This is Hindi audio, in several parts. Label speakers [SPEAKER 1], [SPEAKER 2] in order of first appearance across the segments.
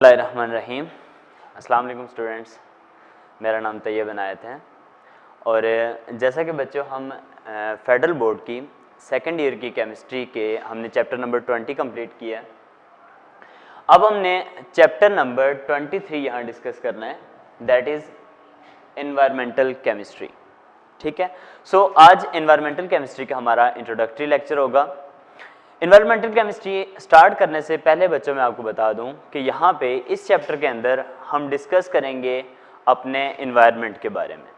[SPEAKER 1] बिस्मिल्लाहिर्रहमानिर्रहीम। अस्सलाम वालेकुम स्टूडेंट्स, मेरा नाम तैयब इनायत है और जैसा कि बच्चों हम फेडरल बोर्ड की सेकंड ईयर की केमिस्ट्री के हमने चैप्टर नंबर 20 कंप्लीट किया। अब हमने चैप्टर नंबर 23 यहाँ डिस्कस करना है, दैट इज़ एनवायरमेंटल केमिस्ट्री। ठीक है, सो आज एनवायरमेंटल केमिस्ट्री का हमारा इंट्रोडक्टरी लेक्चर होगा। एनवायरमेंटल केमिस्ट्री स्टार्ट करने से पहले बच्चों मैं आपको बता दूं कि यहाँ पे इस चैप्टर के अंदर हम डिस्कस करेंगे अपने एनवायरनमेंट के बारे में।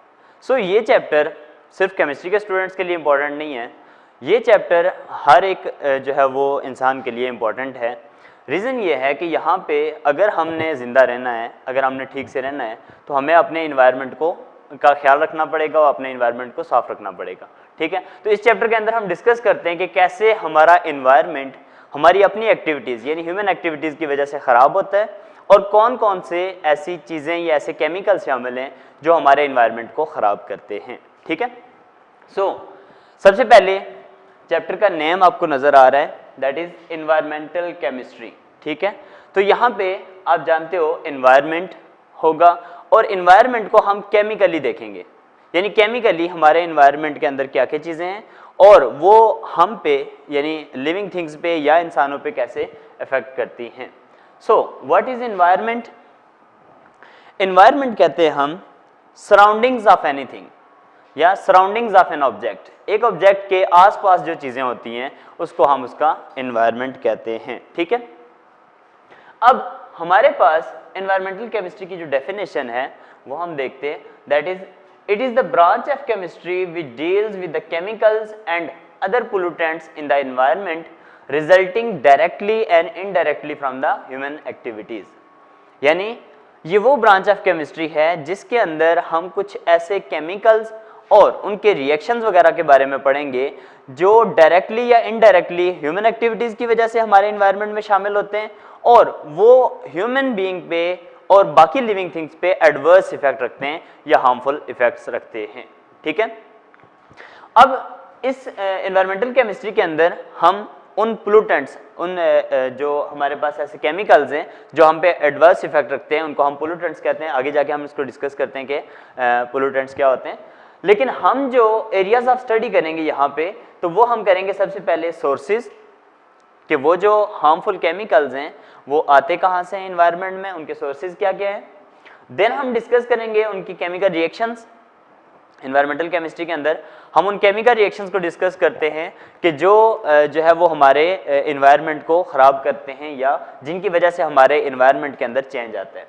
[SPEAKER 1] सो ये चैप्टर सिर्फ केमिस्ट्री के स्टूडेंट्स के लिए इम्पॉर्टेंट नहीं है, ये चैप्टर हर एक जो है वो इंसान के लिए इम्पॉर्टेंट है। रीज़न ये है कि यहाँ पे अगर हमने ज़िंदा रहना है, अगर हमने ठीक से रहना है, तो हमें अपने एनवायरनमेंट का ख्याल रखना पड़ेगा और अपने एनवायरनमेंट को साफ रखना पड़ेगा। ठीक है, तो इस चैप्टर के अंदर हम डिस्कस करते हैं कि कैसे हमारा एनवायरनमेंट हमारी अपनी एक्टिविटीज़ यानी ह्यूमन एक्टिविटीज़ की वजह से ख़राब होता है और कौन कौन से ऐसी चीज़ें या ऐसे केमिकल शामिल हैं जो हमारे एनवायरनमेंट को ख़राब करते हैं। ठीक है, सो सबसे पहले चैप्टर का नेम आपको नज़र आ रहा है, दैट इज़ एनवायरमेंटल केमिस्ट्री। ठीक है, तो यहाँ पे आप जानते हो एनवायरनमेंट होगा और एनवायरनमेंट को हम केमिकली देखेंगे, यानी केमिकली हमारे एनवायरनमेंट के अंदर क्या क्या चीज़ें हैं और वो हम पे यानी लिविंग थिंग्स पे या इंसानों पे कैसे इफेक्ट करती हैं। So what is environment? Environment कहते हैं हम सराउंडिंग्स ऑफ एनीथिंग या सराउंडिंग्स ऑफ एन ऑब्जेक्ट। एक ऑब्जेक्ट के आसपास जो चीज़ें होती हैं उसको हम उसका एनवायरनमेंट कहते हैं। ठीक है, अब हमारे पास एनवायरमेंटल केमिस्ट्री की जो डेफिनेशन है वो हम देखते हैं, that is it is the branch of chemistry which deals with the chemicals and other pollutants in the environment resulting directly and indirectly from the human activities। यानी ये वो ब्रांच ऑफ केमिस्ट्री है जिसके अंदर हम कुछ ऐसे केमिकल्स और उनके रिएक्शंस वगैरह के बारे में पढ़ेंगे जो डायरेक्टली या इनडायरेक्टली ह्यूमन एक्टिविटीज़ की वजह से हमारे एनवायरनमेंट में शामिल होते हैं और वो ह्यूमन बीइंग पे और बाकी लिविंग थिंग्स पे एडवर्स इफेक्ट रखते हैं या हार्मफुल इफेक्ट्स रखते हैं। ठीक है, अब इस एनवायरमेंटल केमिस्ट्री के अंदर हम उन पोल्यूटेंट्स, उन जो हमारे पास ऐसे केमिकल्स हैं जो हम पे एडवर्स इफेक्ट रखते हैं उनको हम पोल्यूटेंट्स कहते हैं। आगे जाके हम इसको डिस्कस करते हैं कि पोल्यूटेंट्स क्या होते हैं, लेकिन हम जो एरियाज ऑफ स्टडी करेंगे यहाँ पे तो वो हम करेंगे सबसे पहले सोर्सेज, कि वो जो हार्मफुल केमिकल्स हैं वो आते कहाँ से हैं एनवायरनमेंट में, उनके सोर्सेज क्या क्या है। देन हम डिस्कस करेंगे उनकी केमिकल रिएक्शंस। एनवायरमेंटल केमिस्ट्री के अंदर हम उन केमिकल रिएक्शंस को डिस्कस करते हैं कि जो है वो हमारे एनवायरनमेंट को ख़राब करते हैं या जिनकी वजह से हमारे एनवायरनमेंट के अंदर चेंज आता है।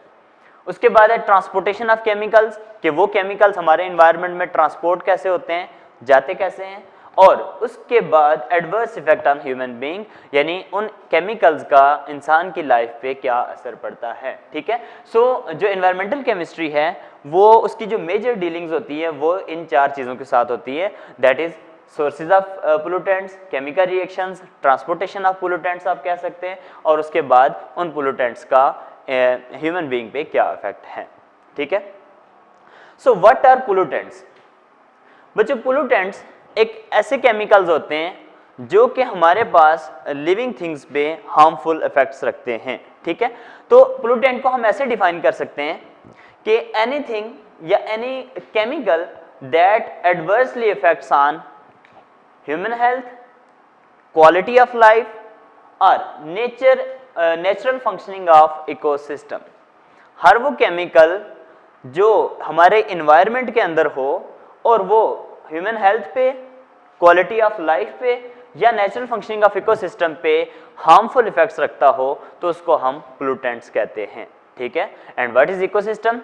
[SPEAKER 1] उसके बाद है ट्रांसपोर्टेशन ऑफ केमिकल्स, कि वो केमिकल्स हमारे एनवायरनमेंट में ट्रांसपोर्ट कैसे होते हैं, जाते कैसे हैं। और उसके बाद adverse effect on human being, यानी उन केमिकल्स का इंसान की लाइफ पे क्या असर पड़ता है। ठीक है, सो जो एनवायरमेंटल केमिस्ट्री है वो उसकी जो मेजर डीलिंग्स होती है वो इन चार चीज़ों के साथ होती है, that is sources of pollutants, chemical reactions, transportation of pollutants आप कह सकते हैं, और उसके बाद उन पोल्यूटेंट्स का ह्यूमन बीइंग पे क्या इफेक्ट है। ठीक है, सो व्हाट आर पोल्यूटेंट्स? बच्चों पोल्यूटेंट्स एक ऐसे केमिकल्स होते हैं जो कि हमारे पास लिविंग थिंग्स पे हार्मफुल इफेक्ट्स रखते हैं। ठीक है, तो पोल्यूटेंट को हम ऐसे डिफाइन कर सकते हैं कि एनीथिंग या any chemical that adversely effects on human health, quality of life और नेचुरल फंक्शनिंग ऑफ इकोसिस्टम। हर वो केमिकल जो हमारे एनवायरनमेंट के अंदर हो और वो ह्यूमन हेल्थ पे, क्वालिटी ऑफ लाइफ पे या नेचुरल फंक्शनिंग ऑफ इकोसिस्टम पे हार्मफुल इफेक्ट्स रखता हो तो उसको हम पोल्यूटेंट्स कहते हैं। ठीक है, and what is ecosystem?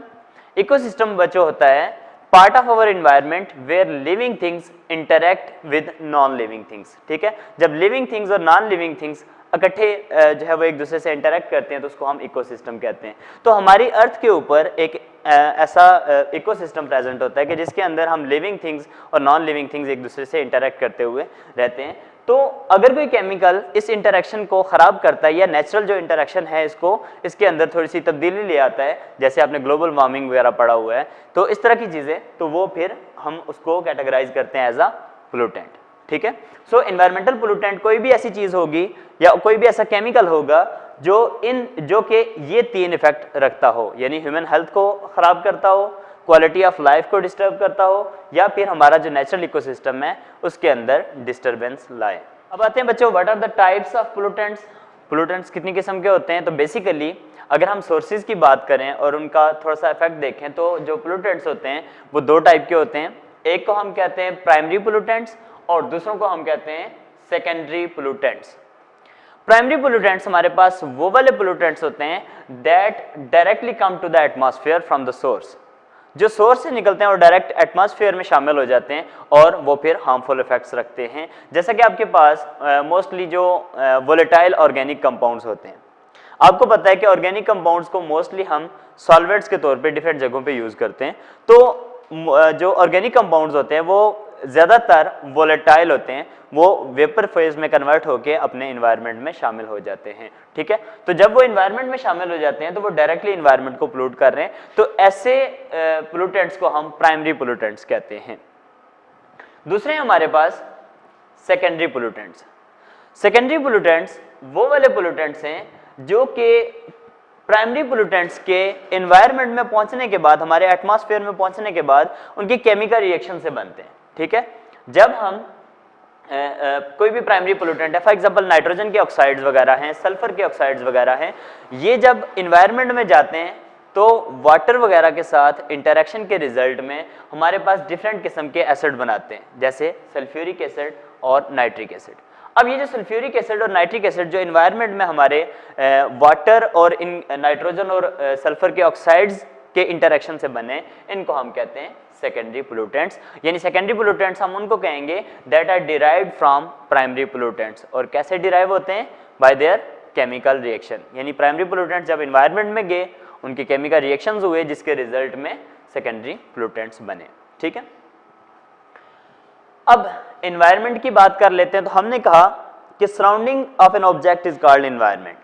[SPEAKER 1] Ecosystem बच्चों होता है part of our environment where living things interact with non living things. ठीक है, जब लिविंग थिंग्स और नॉन लिविंग थिंग्स इकट्ठे जो है वो एक दूसरे से इंटरेक्ट करते हैं तो उसको हम इकोसिस्टम कहते हैं। तो हमारी अर्थ के ऊपर एक ऐसा इकोसिस्टम प्रेजेंट होता है कि जिसके अंदर हम लिविंग थिंग्स और नॉन लिविंग थिंग्स एक दूसरे से इंटरेक्ट करते हुए रहते हैं। तो अगर कोई केमिकल इस इंटरेक्शन को ख़राब करता है या नेचुरल जो इंटरेक्शन है इसके अंदर थोड़ी सी तब्दीली ले आता है, जैसे आपने ग्लोबल वार्मिंग वगैरह पढ़ा हुआ है, तो इस तरह की चीज़ें, तो वो फिर हम उसको कैटेगराइज करते हैं एज अ पोल्यूटेंट। ठीक है, सो एनवायरमेंटल पोल्यूटेंट कोई भी ऐसी चीज़ होगी या कोई भी ऐसा केमिकल होगा जो कि ये 3 इफेक्ट रखता हो, यानी ह्यूमन हेल्थ को खराब करता हो, क्वालिटी ऑफ लाइफ को डिस्टर्ब करता हो, या फिर हमारा जो नेचुरल इकोसिस्टम है उसके अंदर डिस्टर्बेंस लाए। अब आते हैं बच्चों, what are the types of pollutants. Pollutants कितनी किस्म के होते हैं? तो बेसिकली अगर हम सोर्सेज की बात करें और उनका थोड़ा सा इफेक्ट देखें तो जो पोल्यूटेंट्स होते हैं वो 2 टाइप के होते हैं। एक को हम कहते हैं प्राइमरी पोल्यूटेंट्स और दूसरों को हम कहते हैं सेकेंडरी पोल्यूटेंट्स। प्राइमरी पोल्यूटेंट्स हमारे पास वो वाले पोल्यूटेंट्स होते हैं that directly come to the atmosphere from the source, जो सोर्स से निकलते हैं और डायरेक्ट एटमॉस्फेयर में शामिल हो जाते हैं और वो फिर हार्मफुल इफेक्ट्स रखते हैं। जैसा कि आपके पास मोस्टली जो वोलेटाइल ऑर्गेनिक कंपाउंड्स होते हैं, आपको पता है कि ऑर्गेनिक कंपाउंड्स को मोस्टली हम सॉल्वेंट्स के तौर पे डिफरेंट जगहों पे यूज करते हैं। तो जो ऑर्गेनिक कंपाउंड्स होते हैं वो ज़्यादातर वोलेटाइल होते हैं, वो वेपर फेज में कन्वर्ट होकर अपने इन्वायरमेंट में शामिल हो जाते हैं। ठीक है, तो जब वो इन्वायरमेंट में शामिल हो जाते हैं तो वो डायरेक्टली इन्वायरमेंट को पोल्यूट कर रहे हैं, तो ऐसे पोल्यूटेंट्स को हम प्राइमरी पोल्यूटेंट्स कहते हैं। दूसरे हमारे पास सेकेंडरी पोल्यूटेंट्स। सेकेंडरी पोल्यूटेंट्स वो वाले पोल्यूटेंट्स हैं जो कि प्राइमरी पोल्यूटेंट्स के एनवायरनमेंट में पहुंचने के बाद, हमारे एटमॉस्फेयर में पहुंचने के बाद उनकी केमिकल रिएक्शन से बनते हैं। ठीक है, जब हम कोई भी प्राइमरी पोल्यूटेंट है, फॉर एग्जांपल नाइट्रोजन के ऑक्साइड्स वगैरह हैं, सल्फर के ऑक्साइड्स वगैरह हैं, ये जब इन्वायरमेंट में जाते हैं तो वाटर वगैरह के साथ इंटरेक्शन के रिजल्ट में हमारे पास डिफरेंट किस्म के एसिड बनाते हैं, जैसे सल्फ्यूरिक एसिड और नाइट्रिक एसिड। अब ये जो सल्फ्यूरिक एसिड और नाइट्रिक एसिड जो इन्वायरमेंट में हमारे वाटर और इन नाइट्रोजन और सल्फर के ऑक्साइड्स के इंटरेक्शन से बने, इनको हम कहते हैं सेकेंडरी पोल्यूटेंट्स। यानी सेकेंडरी पोल्यूटेंट्स हम उनको कहेंगे that are derived from primary pollutants. और कैसे डिराइव होते हैं? By their chemical reaction. यानी प्राइमरी पोल्यूटेंट्स जब इन्वायरमेंट में गए, उनके केमिकल रिएक्शंस हुए जिसके रिजल्ट में सेकेंडरी पोल्यूटेंट्स बने। ठीक है, अब एनवायरनमेंट की बात कर लेते हैं। तो हमने कहा कि surrounding of an object is called environment.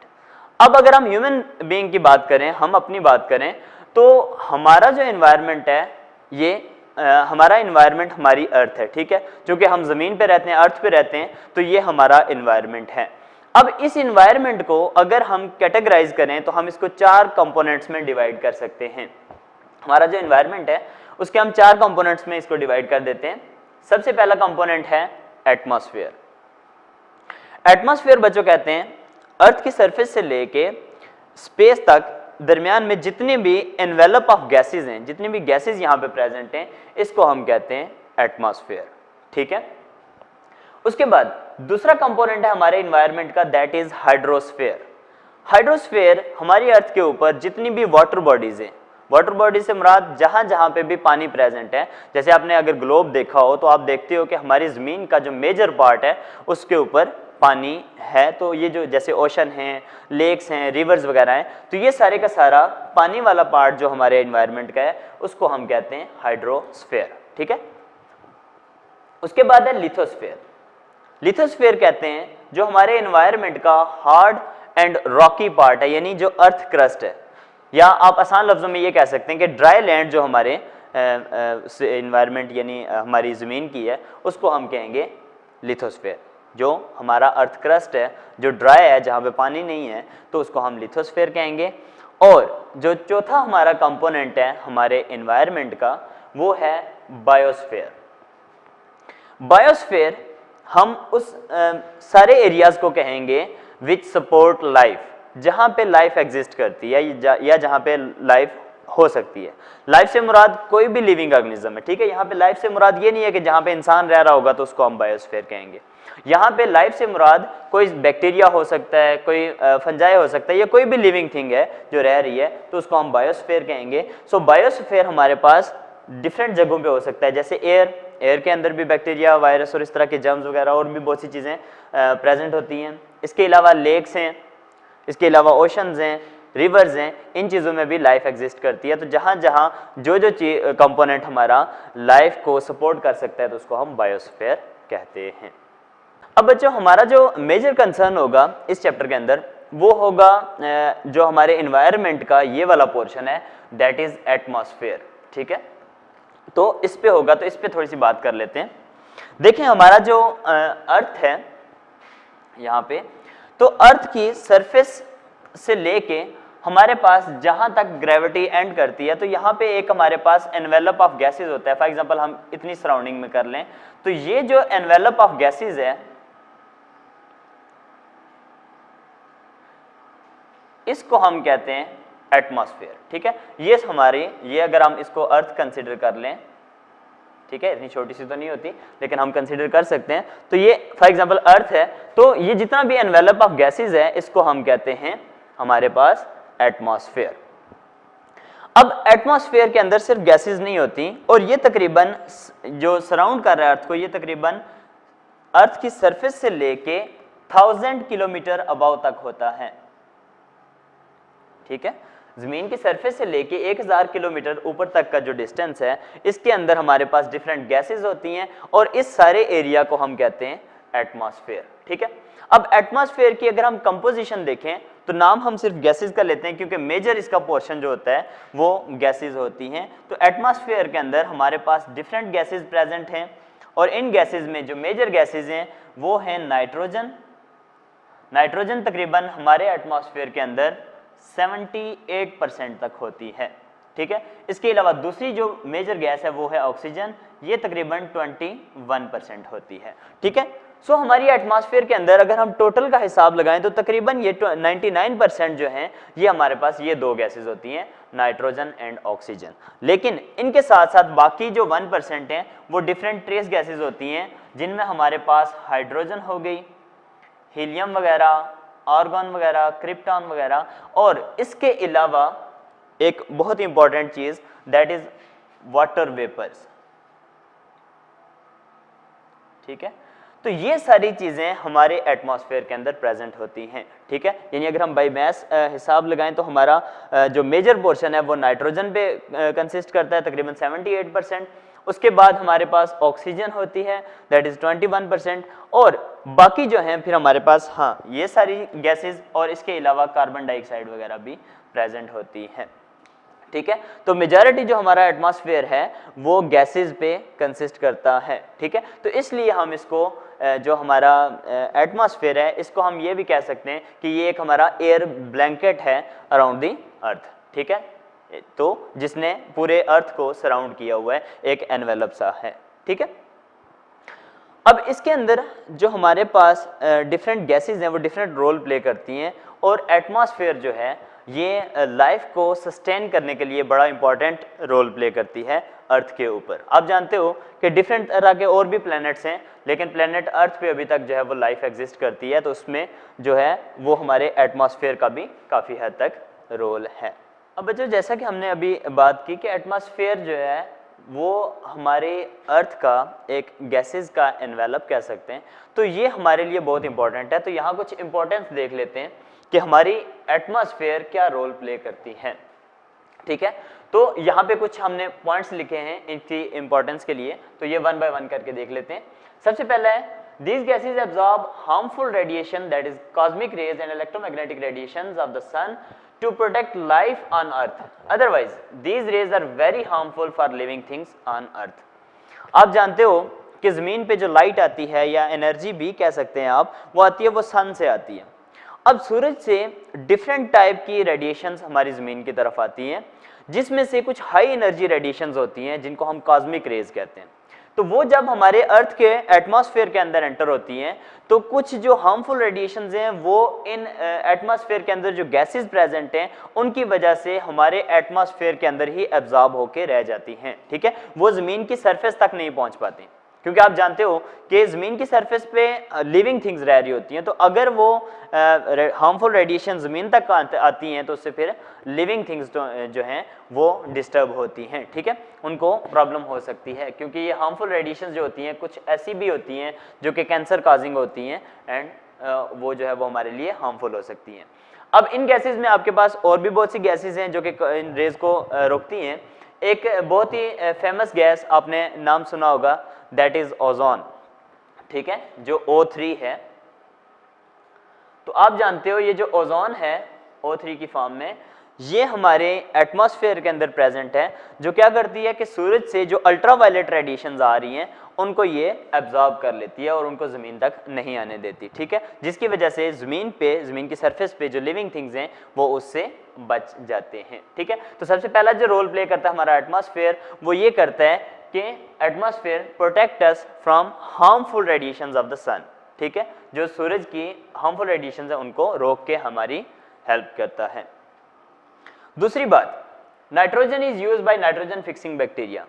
[SPEAKER 1] अब अगर हम ह्यूमन बीइंग की बात करें, हम अपनी बात करें, तो हमारा जो एनवायरनमेंट है ये हमारा एनवायरनमेंट हमारी अर्थ है। ठीक है, क्योंकि हम जमीन पे रहते हैं, अर्थ पे रहते हैं, तो ये हमारा एनवायरनमेंट है। अब इस एनवायरनमेंट को अगर हम कैटेगराइज करें तो हम इसको 4 कंपोनेंट्स में डिवाइड कर सकते हैं। हमारा जो एनवायरनमेंट है उसके हम 4 कंपोनेंट्स में इसको डिवाइड कर देते हैं। सबसे पहला कंपोनेंट है एटमॉस्फेयर। एटमॉस्फेयर बच्चों कहते हैं अर्थ की सरफेस से लेके स्पेस तक दरमियान में जितने भी एनवेलप ऑफ गैसेज हैं, जितनी भी गैसेज यहाँ पे प्रेजेंट हैं, इसको हम कहते हैं एटमॉस्फेयर। ठीक है, उसके बाद दूसरा कंपोनेंट है हमारे एनवायरनमेंट का, दैट इज हाइड्रोस्फेयर। हाइड्रोस्फेयर हमारी अर्थ के ऊपर जितनी भी वाटर बॉडीज हैं, वाटर बॉडी से मुराद जहां जहां पे भी पानी प्रेजेंट है, जैसे आपने अगर ग्लोब देखा हो तो आप देखते हो कि हमारी जमीन का जो मेजर पार्ट है उसके ऊपर पानी है। तो ये जो जैसे ओशन हैं, लेक्स हैं, रिवर्स वगैरह हैं, तो ये सारे का सारा पानी वाला पार्ट जो हमारे एनवायरनमेंट का है उसको हम कहते हैं हाइड्रोस्फेयर। ठीक है, उसके बाद है लिथोस्फेयर। लिथोस्फेयर कहते हैं जो हमारे एनवायरनमेंट का हार्ड एंड रॉकी पार्ट है, यानी जो अर्थ क्रस्ट है, या आप आसान लफ्जों में ये कह सकते हैं कि ड्राई लैंड जो हमारे एनवायरनमेंट यानी हमारी ज़मीन की है, उसको हम कहेंगे लिथोस्फेयर। जो हमारा अर्थ क्रस्ट है, जो ड्राई है, जहाँ पे पानी नहीं है, तो उसको हम लिथोस्फेयर कहेंगे। और जो चौथा हमारा कंपोनेंट है हमारे एनवायरनमेंट का, वो है बायोस्फेयर। बायोस्फेयर हम उस सारे एरियाज को कहेंगे विच सपोर्ट लाइफ, जहाँ पे लाइफ एग्जिस्ट करती है या जहाँ पे लाइफ हो सकती है। लाइफ से मुराद कोई भी लिविंग ऑर्गेनिज्म है। ठीक है, यहाँ पे लाइफ से मुराद ये नहीं है कि जहाँ पे इंसान रह रहा होगा तो उसको हम बायोस्फीयर कहेंगे। यहाँ पे लाइफ से मुराद कोई बैक्टीरिया हो सकता है, कोई फंजाई हो सकता है, या कोई भी लिविंग थिंग है जो रह रही है, तो उसको हम बायोस्फीयर कहेंगे। सो बायोस्फीयर हमारे पास डिफरेंट जगहों पे हो सकता है, जैसे एयर के अंदर भी बैक्टीरिया, वायरस और इस तरह के जर्म्स वगैरह और भी बहुत सी चीज़ें प्रेजेंट होती हैं। इसके अलावा लेक्स हैं, इसके अलावा ओशंस हैं, रिवर्स हैं, इन चीज़ों में भी लाइफ एग्जिस्ट करती है। तो जहाँ जहाँ जो कंपोनेंट हमारा लाइफ को सपोर्ट कर सकता है तो उसको हम बायोस्फीयर कहते हैं। अब बच्चों हमारा जो मेजर कंसर्न होगा इस चैप्टर के अंदर वो होगा जो हमारे एनवायरनमेंट का ये वाला पोर्शन है, दैट इज एटमॉस्फेयर। ठीक है, तो इस पे होगा, तो इस पे थोड़ी सी बात कर लेते हैं। देखें हमारा जो अर्थ है यहाँ पे, तो अर्थ की सरफेस से लेके हमारे पास जहां तक ग्रेविटी एंड करती है, तो यहाँ पे एक हमारे पास एनवेलप ऑफ गैसेज होता है। फॉर एग्जांपल हम इतनी सराउंडिंग में कर लें, तो ये जो एनवेलप ऑफ गैसेज है, इसको हम कहते हैं एटमॉस्फेयर। ठीक है, ये अगर हम इसको अर्थ कंसिडर कर लें, ठीक है, इतनी छोटी सी तो नहीं होती लेकिन हम कंसिडर कर सकते हैं, तो ये फॉर एग्जांपल अर्थ है, तो ये जितना भी एनवेलप ऑफ गैसेज है इसको हम कहते हैं हमारे पास एटमॉस्फेयर। अब एटमॉस्फेयर के अंदर सिर्फ गैसेज नहीं होती, और ये तकरीबन जो सराउंड कर रहा है अर्थ को, ये तकरीबन अर्थ की सरफेस से लेके 1000 किलोमीटर अबव तक होता है। ठीक है, जमीन की सरफेस से लेके 1000 किलोमीटर ऊपर तक का जो डिस्टेंस है, इसके अंदर हमारे पास डिफरेंट गैसेज होती हैं, और इस सारे एरिया को हम कहते हैं एटमॉस्फेयर। ठीक है, अब एटमॉस्फेयर की अगर हम कंपोजिशन देखें, तो नाम हम सिर्फ गैसेज का लेते हैं क्योंकि मेजर इसका पोर्शन जो होता है वो गैसेज होती हैं। तो एटमॉस्फेयर के अंदर हमारे पास डिफरेंट गैसेज प्रेजेंट हैं, और इन गैसेज में जो मेजर गैसेज हैं वो हैं नाइट्रोजन तकरीबन हमारे एटमॉस्फेयर के अंदर 78% तक होती है। ठीक है, इसके अलावा दूसरी जो मेजर गैस है वो है ऑक्सीजन, ये तकरीबन 21% होती है। ठीक है, सो हमारी एटमॉस्फेयर के अंदर अगर हम टोटल का हिसाब लगाएं तो तकरीबन ये 99% जो हैं ये हमारे पास ये दो गैसेज होती हैं, नाइट्रोजन एंड ऑक्सीजन। लेकिन इनके साथ साथ बाकी जो 1% हैं वो डिफरेंट ट्रेस गैसेज होती हैं, जिनमें हमारे पास हाइड्रोजन हो गई, हीलियम वगैरह, आर्गन वगैरह, क्रिप्टॉन वगैरह, और इसके अलावा एक बहुत ही इंपॉर्टेंट चीज दैट इज वाटर वेपर्स। ठीक है, तो ये सारी चीजें हमारे एटमॉस्फेयर के अंदर प्रेजेंट होती हैं। ठीक है, यानी अगर हम बाई मैस हिसाब लगाएं तो हमारा जो मेजर पोर्शन है वो नाइट्रोजन पे कंसिस्ट करता है तकरीबन 78%, उसके बाद हमारे पास ऑक्सीजन होती है दैट इज 21%, और बाकी जो हैं फिर हमारे पास हाँ ये सारी गैसेज और इसके अलावा कार्बन डाइऑक्साइड वगैरह भी प्रेजेंट होती हैं। ठीक है, तो मेजॉरिटी जो हमारा एटमॉस्फेयर है वो गैसेज पे कंसिस्ट करता है। ठीक है, तो इसलिए हम इसको जो हमारा एटमॉस्फेयर है इसको हम ये भी कह सकते हैं कि ये एक हमारा एयर ब्लैंकेट है अराउंड दी अर्थ। ठीक है, तो जिसने पूरे अर्थ को सराउंड किया हुआ है, एक एनवेलप सा है। ठीक है, अब इसके अंदर जो हमारे पास डिफरेंट गैसेज हैं वो डिफरेंट रोल प्ले करती हैं, और एटमॉस्फेयर जो है ये लाइफ को सस्टेन करने के लिए बड़ा इंपॉर्टेंट रोल प्ले करती है अर्थ के ऊपर। आप जानते हो कि डिफरेंट तरह के और भी प्लैनेट्स हैं, लेकिन प्लैनेट अर्थ पे अभी तक जो है वो लाइफ एग्जिस्ट करती है, तो उसमें जो है वो हमारे एटमॉस्फेयर का भी काफ़ी हद तक रोल है। अब बच्चों जैसा कि हमने अभी बात की कि एटमॉस्फेयर जो है वो हमारे अर्थ का एक गैसेस का एनवेलप कह सकते हैं, तो ये हमारे लिए बहुत इंपॉर्टेंट है। तो यहाँ कुछ इंपॉर्टेंस देख लेते हैं कि हमारी एटमॉस्फेयर क्या रोल प्ले करती है। ठीक है, तो यहाँ पे कुछ हमने पॉइंट्स लिखे हैं इनकी इंपॉर्टेंस के लिए, तो ये वन बाय वन करके देख लेते हैं। सबसे पहला है these gases absorb harmful radiation that is cosmic rays and electromagnetic radiations of the sun to protect life on earth, otherwise these rays are very harmful for living things on earth। आप जानते हो कि ज़मीन पे जो लाइट आती है या एनर्जी भी कह सकते हैं आप, वो आती है वो सन से आती है। अब सूरज से डिफरेंट टाइप की रेडिएशंस हमारी ज़मीन की तरफ आती हैं, जिसमें से कुछ हाई एनर्जी रेडिएशंस होती हैं जिनको हम कॉस्मिक रेज कहते हैं। तो वो जब हमारे अर्थ के एटमॉस्फेयर के अंदर एंटर होती हैं तो कुछ जो हार्मफुल रेडिएशंस हैं वो इन एटमॉस्फेयर के अंदर जो गैसेस प्रेजेंट हैं उनकी वजह से हमारे एटमॉस्फेयर के अंदर ही एब्जॉर्ब होके रह जाती हैं। ठीक है, वो ज़मीन की सरफेस तक नहीं पहुंच पाती, क्योंकि आप जानते हो कि ज़मीन की सरफेस पे लिविंग थिंग्स रह रही होती हैं, तो अगर वो हार्मफुल रेडिएशन ज़मीन तक आती हैं तो उससे फिर लिविंग थिंग्स जो हैं वो डिस्टर्ब होती हैं। ठीक है, उनको प्रॉब्लम हो सकती है, क्योंकि ये हार्मफुल रेडिएशन जो होती हैं कुछ ऐसी भी होती हैं जो कि कैंसर काजिंग होती हैं, एंड वो जो है वो हमारे लिए हार्मफुल हो सकती हैं। अब इन गैसेज में आपके पास और भी बहुत सी गैसेज हैं जो कि इन रेज को रोकती हैं। एक बहुत ही फेमस गैस आपने नाम सुना होगा, दैट इज ओजोन। ठीक है, जो O3 है। तो आप जानते हो ये जो ओजोन है O3 की फॉर्म में, ये हमारे एटमॉस्फेयर के अंदर प्रेजेंट है, जो क्या करती है कि सूरज से जो अल्ट्रावायलेट रेडिएशंस आ रही हैं उनको ये एब्जॉर्ब कर लेती है और उनको ज़मीन तक नहीं आने देती, ठीक है, जिसकी वजह से ज़मीन की सरफेस पे जो लिविंग थिंग्स हैं वो उससे बच जाते हैं, ठीक है। तो सबसे पहला जो रोल प्ले करता है हमारा एटमॉस्फेयर, वो ये करता है कि atmosphere protect us from harmful radiations of the sun, ठीक है, जो सूरज की हार्मफुल रेडिएशंस है उनको रोक के हमारी हेल्प करता है। दूसरी बात, nitrogen is used by nitrogen fixing bacteria.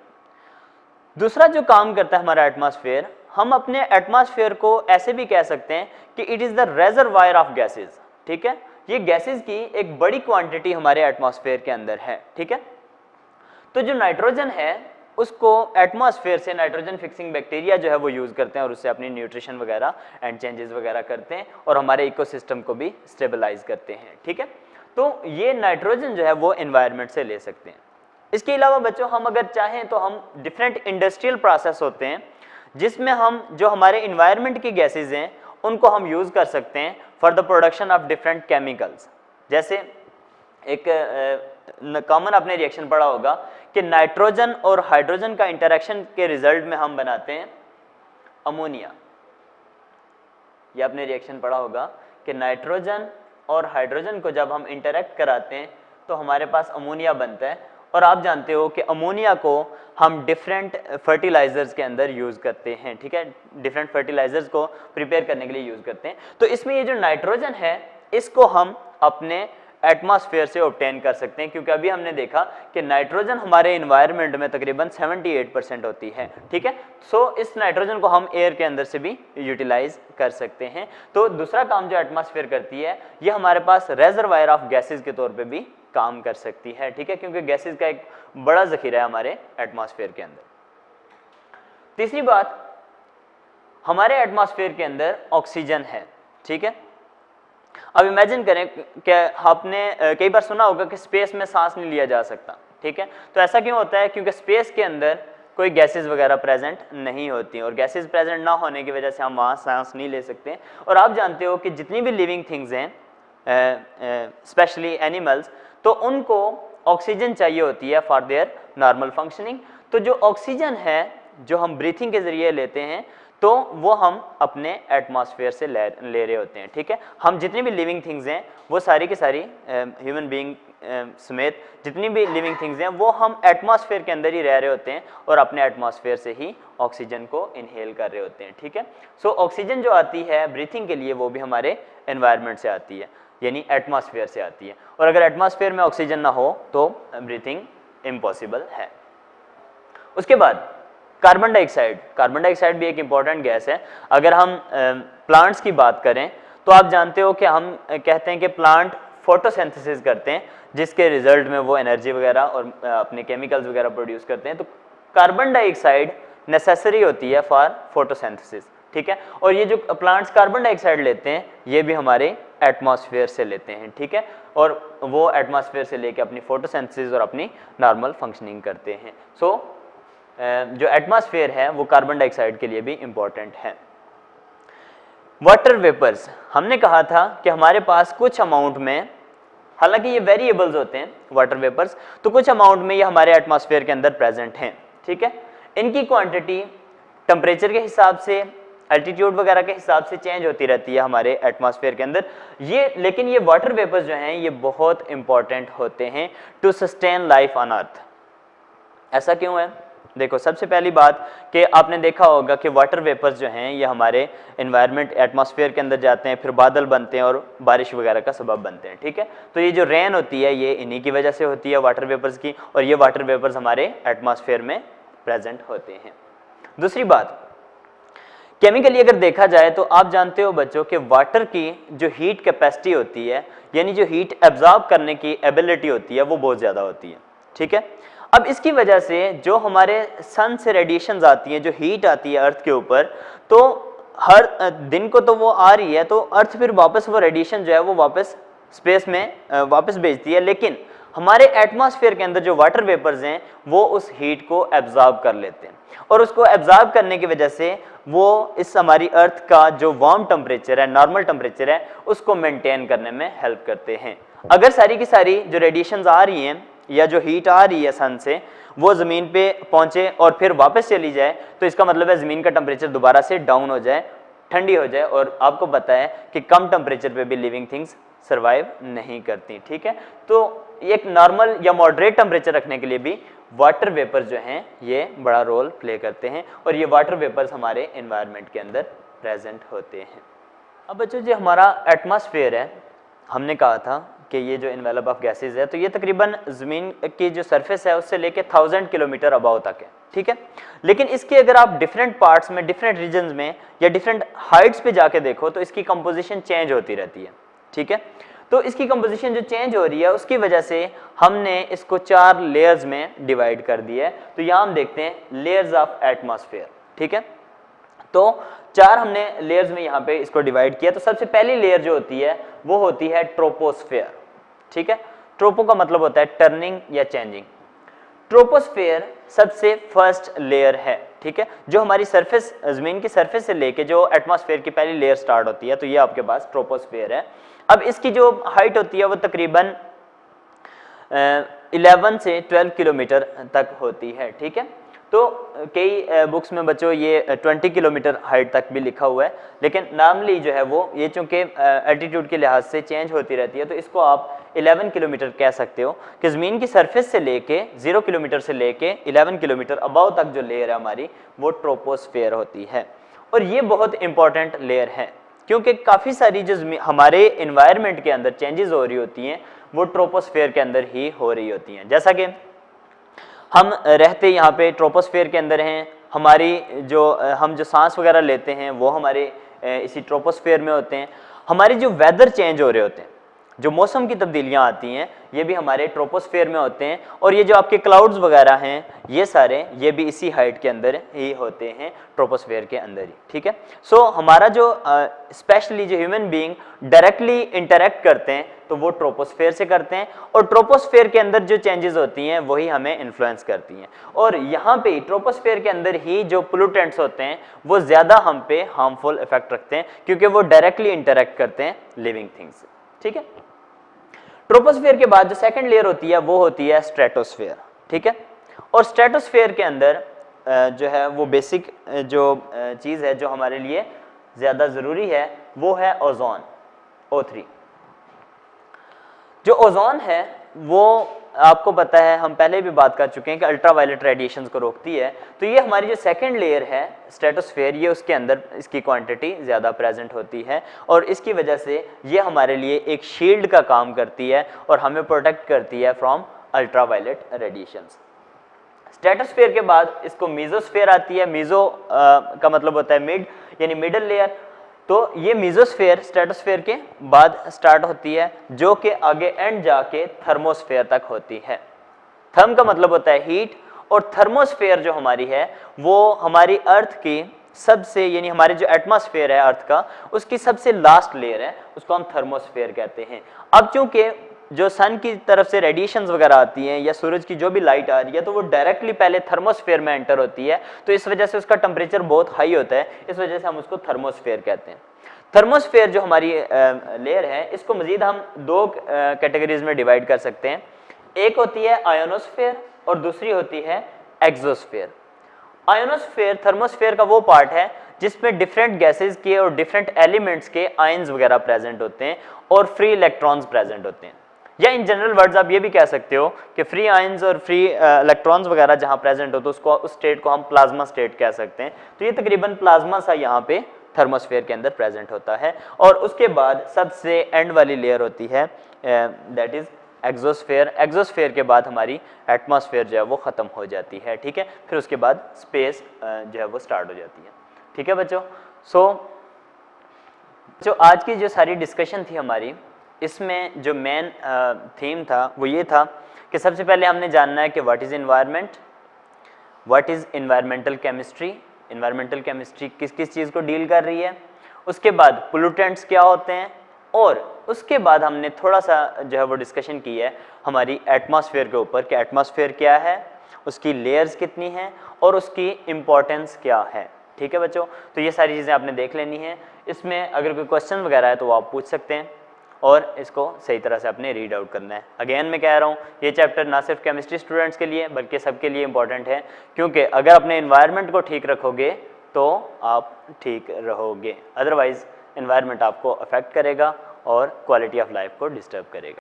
[SPEAKER 1] दूसरा जो काम करता है हमारा एटमॉस्फेयर, हम अपने एटमॉस्फेयर को ऐसे भी कह सकते हैं कि it is the reservoir of gases, ठीक है, ये गैसेस की एक बड़ी क्वांटिटी हमारे एटमॉस्फेयर के अंदर है, ठीक है। तो जो नाइट्रोजन है उसको एटमॉस्फेयर से नाइट्रोजन फिक्सिंग बैक्टीरिया जो है वो यूज करते हैं और उससे अपनी न्यूट्रिशन वगैरह एंड चेंजेस वगैरह करते हैं और हमारे इकोसिस्टम को भी स्टेबलाइज करते हैं, ठीक है। तो ये नाइट्रोजन जो है वो एनवायरनमेंट से ले सकते हैं। इसके अलावा बच्चों हम अगर चाहें तो हम डिफरेंट इंडस्ट्रियल प्रोसेस होते हैं जिसमें हम जो हमारे इन्वायरमेंट की गैसेज हैं उनको हम यूज़ कर सकते हैं for the production of different chemicals. जैसे एक कॉमन आपने रिएक्शन पढ़ा होगा कि नाइट्रोजन और हाइड्रोजन का इंटरेक्शन के रिजल्ट में हम बनाते हैं अमोनिया। ये आपने रिएक्शन पढ़ा होगा कि नाइट्रोजन और हाइड्रोजन को जब हम इंटरेक्ट कराते हैं तो हमारे पास अमोनिया बनता है, और आप जानते हो कि अमोनिया को हम डिफरेंट फर्टिलाइजर्स के अंदर यूज़ करते हैं, ठीक है, डिफरेंट फर्टिलाइजर्स को प्रिपेयर करने के लिए यूज़ करते हैं। तो इसमें ये जो नाइट्रोजन है इसको हम अपने एटमॉस्फेयर से ऑब्टेन कर सकते हैं, क्योंकि अभी हमने देखा कि नाइट्रोजन हमारे इन्वायरमेंट में तकरीबन 78% होती है, ठीक है। सो इस नाइट्रोजन को हम एयर के अंदर से भी यूटिलाइज कर सकते हैं। तो दूसरा काम जो एटमॉस्फेयर करती है ये हमारे पास रेजरवायर ऑफ गैसेज के तौर पे भी काम कर सकती है, ठीक है, क्योंकि गैसेज का एक बड़ा जखीरा है हमारे एटमॉस्फेयर के अंदर। तीसरी बात, हमारे एटमॉस्फेयर के अंदर ऑक्सीजन है, ठीक है। अब इमेजिन करें कि आपने कई बार सुना होगा कि स्पेस में सांस नहीं लिया जा सकता, ठीक है। तो ऐसा क्यों होता है? क्योंकि स्पेस के अंदर कोई गैसेस वगैरह प्रेजेंट नहीं होती और गैसेस प्रेजेंट ना होने की वजह से हम वहाँ सांस नहीं ले सकते। और आप जानते हो कि जितनी भी लिविंग थिंग्स हैं, स्पेशली एनिमल्स, तो उनको ऑक्सीजन चाहिए होती है फॉर देयर नॉर्मल फंक्शनिंग। तो जो ऑक्सीजन है जो हम ब्रीथिंग के ज़रिए लेते हैं तो वो हम अपने एटमॉस्फेयर से ले रहे होते हैं, ठीक है। हम जितनी भी लिविंग थिंग्स हैं वो सारी की सारी ह्यूमन बीइंग समेत जितनी भी लिविंग थिंग्स हैं वो हम एटमॉस्फेयर के अंदर ही रह रहे होते हैं और अपने एटमॉस्फेयर से ही ऑक्सीजन को इनहेल कर रहे होते हैं, ठीक है। सो ऑक्सीजन जो आती है ब्रीथिंग के लिए वो भी हमारे एनवायरनमेंट से आती है, यानी एटमॉस्फेयर से आती है। और अगर एटमॉस्फेयर में ऑक्सीजन ना हो तो ब्रीथिंग इम्पॉसिबल है। उसके बाद कार्बन डाइऑक्साइड भी एक इंपॉर्टेंट गैस है। अगर हम प्लांट्स की बात करें तो आप जानते हो कि हम कहते हैं कि प्लांट फोटोसिंथेसिस करते हैं जिसके रिजल्ट में वो एनर्जी वगैरह और अपने केमिकल्स वगैरह प्रोड्यूस करते हैं। तो कार्बन डाइऑक्साइड नेसेसरी होती है फॉर फोटोसिंथेसिस, ठीक है। और ये जो प्लांट्स कार्बन डाइऑक्साइड लेते हैं ये भी हमारे एटमॉस्फेयर से लेते हैं, ठीक है, और वो एटमॉस्फेयर से लेके अपनी फोटोसिंथेसिस और अपनी नॉर्मल फंक्शनिंग करते हैं। सो जो एटमॉस्फेयर है वो कार्बन डाइऑक्साइड के लिए भी इंपॉर्टेंट है। वाटर वेपर्स, हमने कहा था कि हमारे पास कुछ अमाउंट में, हालांकि ये वेरिएबल्स होते हैं वाटर वेपर्स, तो कुछ अमाउंट में ये हमारे एटमॉस्फेयर के अंदर प्रेजेंट हैं, ठीक है। इनकी क्वांटिटी टेम्परेचर के हिसाब से, एल्टीट्यूड वगैरह के हिसाब से चेंज होती रहती है हमारे एटमॉस्फेयर के अंदर लेकिन ये वाटर वेपर्स जो हैं ये बहुत इंपॉर्टेंट होते हैं to sustain life on earth. ऐसा क्यों है? देखो, सबसे पहली बात कि आपने देखा होगा कि वाटर वेपर्स जो हैं ये हमारे एनवायरनमेंट एटमॉस्फेयर के अंदर जाते हैं, फिर बादल बनते हैं और बारिश वगैरह का सबब बनते हैं, ठीक है। तो ये जो रेन होती है ये इन्हीं की वजह से होती है, वाटर वेपर्स की, और ये वाटर वेपर्स हमारे एटमॉस्फेयर में प्रेजेंट होते हैं। दूसरी बात, केमिकली अगर देखा जाए तो आप जानते हो बच्चों कि वाटर की जो हीट कैपेसिटी होती है, यानी जो हीट एब्जॉर्ब करने की एबिलिटी होती है वो बहुत ज़्यादा होती है, ठीक है। अब इसकी वजह से जो हमारे सन से रेडिएशंस आती हैं, जो हीट आती है अर्थ के ऊपर, तो हर दिन को तो वो आ रही है, तो अर्थ फिर वापस वो रेडिएशन जो है वो वापस स्पेस में वापस भेजती है, लेकिन हमारे एटमॉस्फेयर के अंदर जो वाटर वेपर्स हैं वो उस हीट को एब्जॉर्ब कर लेते हैं, और उसको एब्जॉर्ब करने की वजह से वो इस हमारी अर्थ का जो वार्म टेम्परेचर है, नॉर्मल टेम्परेचर है, उसको मेंटेन करने में हेल्प करते हैं। अगर सारी की सारी जो रेडिएशंस आ रही हैं या जो हीट आ रही है सन से वो ज़मीन पे पहुंचे और फिर वापस चली जाए, तो इसका मतलब है ज़मीन का टेम्परेचर दोबारा से डाउन हो जाए, ठंडी हो जाए, और आपको पता है कि कम टेम्परेचर पे भी लिविंग थिंग्स सर्वाइव नहीं करती। ठीक है, तो एक नॉर्मल या मॉडरेट टेम्परेचर रखने के लिए भी वाटर वेपर जो हैं ये बड़ा रोल प्ले करते हैं, और ये वाटर वेपर्स हमारे एनवायरनमेंट के अंदर प्रेजेंट होते हैं। अब बच्चों जो हमारा एटमॉस्फेयर है, हमने कहा था कि ये जो एनवेलप ऑफ गैसेज है, तो ये तकरीबन ज़मीन की जो सरफेस है उससे लेके 1000 किलोमीटर अबाव तक है। ठीक है, लेकिन इसके अगर आप डिफरेंट पार्ट्स में, डिफरेंट रीजन्स में या डिफरेंट हाइट्स पे जाके देखो तो इसकी कंपोजिशन चेंज होती रहती है। ठीक है, तो इसकी कंपोजिशन जो चेंज हो रही है उसकी वजह से हमने इसको 4 लेयर्स में डिवाइड कर दिया है। तो यहाँ हम देखते हैं लेयर्स ऑफ एटमॉस्फेयर। ठीक है, तो 4 हमने लेयर्स में यहाँ पे इसको डिवाइड किया। तो सबसे पहली लेयर जो होती है वो होती है ट्रोपोस्फेयर। ठीक है, ट्रोपो का मतलब होता है टर्निंग या चेंजिंग। ट्रोपोस्फेयर सबसे फर्स्ट लेयर है। ठीक है, जो हमारी सरफेस, जमीन की सरफेस से लेके जो एटमॉस्फेयर की पहली लेयर स्टार्ट होती है, तो ये आपके पास ट्रोपोस्फेयर है। अब इसकी जो हाइट होती है वो तकरीबन 11 से 12 किलोमीटर तक होती है। ठीक है, तो कई बुक्स में बच्चों ये 20 किलोमीटर हाइट तक भी लिखा हुआ है, लेकिन नॉर्मली जो है वो ये चूंकि एल्टीट्यूड के लिहाज से चेंज होती रहती है, तो इसको आप 11 किलोमीटर कह सकते हो कि ज़मीन की सरफेस से लेके 0 किलोमीटर से लेके 11 किलोमीटर अबाव तक जो लेयर है हमारी वो ट्रोपोस्फेयर होती है। और ये बहुत इंपॉर्टेंट लेयर है क्योंकि काफ़ी सारी जो हमारे इन्वायरमेंट के अंदर चेंजेस हो रही होती हैं वो ट्रोपोस्फेयर के अंदर ही हो रही होती हैं। जैसा कि हम रहते यहाँ पे ट्रोपोस्फेयर के अंदर हैं, हमारी जो हम जो सांस वगैरह लेते हैं वो हमारे इसी ट्रोपोस्फेयर में होते हैं। हमारी जो वेदर चेंज हो रहे होते हैं, जो मौसम की तब्दीलियाँ आती हैं, ये भी हमारे ट्रोपोस्फेयर में होते हैं। और ये जो आपके क्लाउड्स वगैरह हैं ये सारे ये भी इसी हाइट के अंदर ही होते हैं, ट्रोपोस्फेयर के अंदर ही। ठीक है, सो हमारा जो स्पेशली जो ह्यूमन बीइंग डायरेक्टली इंटरेक्ट करते हैं तो वो ट्रोपोस्फेयर से करते हैं, और ट्रोपोस्फेयर के अंदर जो चेंजेस होती हैं वही हमें इन्फ्लुएंस करती हैं। और यहाँ पे ट्रोपोस्फेयर के अंदर ही जो पोल्यूटेंट्स होते हैं वो ज़्यादा हम पे हार्मफुल इफेक्ट रखते हैं क्योंकि वो डायरेक्टली इंटरेक्ट करते हैं लिविंग थिंग्स से। ठीक है, ट्रोपोस्फेयर के बाद जो सेकंड लेयर होती है वो होती है स्ट्रेटोस्फेयर। ठीक है, और स्ट्रेटोस्फेयर के अंदर जो है वो बेसिक जो चीज़ है जो हमारे लिए ज़्यादा ज़रूरी है वो है ओजोन, O3। जो ओजोन है वो आपको पता है, हम पहले भी बात कर चुके हैं कि अल्ट्रावायलेट रेडिएशंस को रोकती है। तो ये हमारी जो सेकंड लेयर है स्ट्रेटोस्फेयर, ये उसके अंदर इसकी क्वांटिटी ज़्यादा प्रेजेंट होती है और इसकी वजह से ये हमारे लिए एक शील्ड का काम करती है और हमें प्रोटेक्ट करती है फ्रॉम अल्ट्रावायलेट रेडिएशंस। स्ट्रेटोस्फेयर के बाद इसको मीजोस्फेयर आती है। मीजो का मतलब होता है मिड, यानी मिडल लेयर। तो ये मीजोस्फेयर स्ट्रेटोस्फेयर के बाद स्टार्ट होती है जो कि आगे एंड जाके थर्मोस्फेयर तक होती है। थर्म का मतलब होता है हीट, और थर्मोस्फेयर जो हमारी है वो हमारी अर्थ की सबसे, यानी हमारे जो एटमॉस्फेयर है अर्थ का, उसकी सबसे लास्ट लेयर है, उसको हम थर्मोस्फेयर कहते हैं। अब चूंकि जो सन की तरफ से रेडिएशंस वगैरह आती हैं या सूरज की जो भी लाइट आ रही है तो वो डायरेक्टली पहले थर्मोस्फेयर में एंटर होती है, तो इस वजह से उसका टेम्परेचर बहुत हाई होता है, इस वजह से हम उसको थर्मोस्फेयर कहते हैं। थर्मोस्फेयर जो हमारी लेयर है इसको मजीद हम 2 कैटेगरीज में डिवाइड कर सकते हैं। एक होती है आयोनोस्फेयर और दूसरी होती है एक्सोस्फेयर। आयोनोस्फेयर थर्मोस्फेयर का वो पार्ट है जिसमें डिफरेंट गैसेस के और डिफरेंट एलिमेंट्स के आयंस वगैरह प्रेजेंट होते हैं और फ्री इलेक्ट्रॉन्स प्रेजेंट होते हैं, या इन जनरल वर्ड्स आप ये भी कह सकते हो कि फ्री आयंस और फ्री इलेक्ट्रॉन्स वगैरह जहां प्रेजेंट हो तो उसको, उस स्टेट को हम प्लाज्मा स्टेट कह सकते हैं। तो ये तकरीबन प्लाज्मा सा यहाँ पे थर्मोस्फेयर के अंदर प्रेजेंट होता है। और उसके बाद सबसे एंड वाली लेयर होती है दैट इज एक्सोस्फेयर। एक्सोस्फेयर के बाद हमारी एटमॉस्फेयर जो है वो ख़त्म हो जाती है। ठीक है, फिर उसके बाद स्पेस जो है वो स्टार्ट हो जाती है। ठीक है बच्चों, जो आज की जो सारी डिस्कशन थी हमारी, इसमें जो मेन थीम था वो ये था कि सबसे पहले हमने जानना है कि what is environment, what is environmental chemistry, environmental chemistry किस किस चीज़ को डील कर रही है, उसके बाद पोल्यूटेंट्स क्या होते हैं, और उसके बाद हमने थोड़ा सा जो है वो डिस्कशन की है हमारी एटमॉस्फेयर के ऊपर कि एटमॉस्फेयर क्या है, उसकी लेयर्स कितनी हैं और उसकी इम्पोर्टेंस क्या है। ठीक है बच्चों, तो ये सारी चीज़ें आपने देख लेनी है। इसमें अगर कोई क्वेश्चन वगैरह है तो वो आप पूछ सकते हैं। और इसको सही तरह से अपने रीड आउट करना है। अगेन मैं कह रहा हूँ ये चैप्टर ना सिर्फ केमिस्ट्री स्टूडेंट्स के लिए बल्कि सबके लिए इंपॉर्टेंट है, क्योंकि अगर अपने इन्वायरमेंट को ठीक रखोगे तो आप ठीक रहोगे, अदरवाइज इन्वायरमेंट आपको अफेक्ट करेगा और क्वालिटी ऑफ लाइफ को डिस्टर्ब करेगा।